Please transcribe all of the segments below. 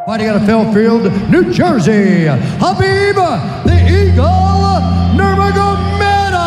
Fighting out of Fairfield, New Jersey, Khabib the Eagle Nurmagomedov.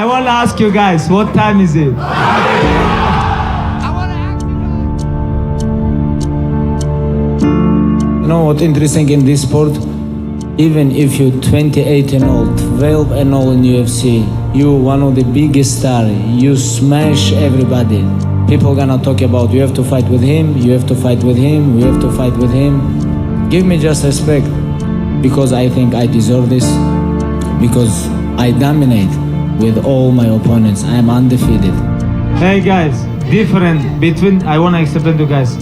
I want to ask you guys, what time is it? You know what's interesting in this sport? Even if you're 28 and old, 12 and old in UFC, you're one of the biggest stars. You smash everybody. People gonna talk about you have to fight with him, you have to fight with him, you have to fight with him. Give me just respect because I think I deserve this. Because I dominate with all my opponents. I am undefeated. Hey guys, I want to explain to you guys,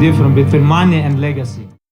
different between money and legacy.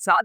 7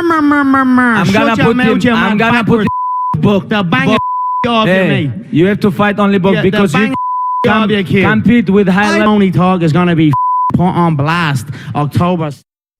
I'm gonna put book the bang off Hey, me. you have to fight only book because you compete with high level. Only talk is gonna be put on blast October.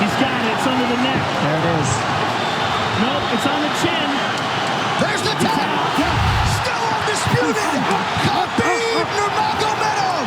He's got it. It's under the neck. There it is. Nope, it's on the chin. There's the tap. Still undisputed. Khabib Nurmagomedov.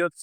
UFC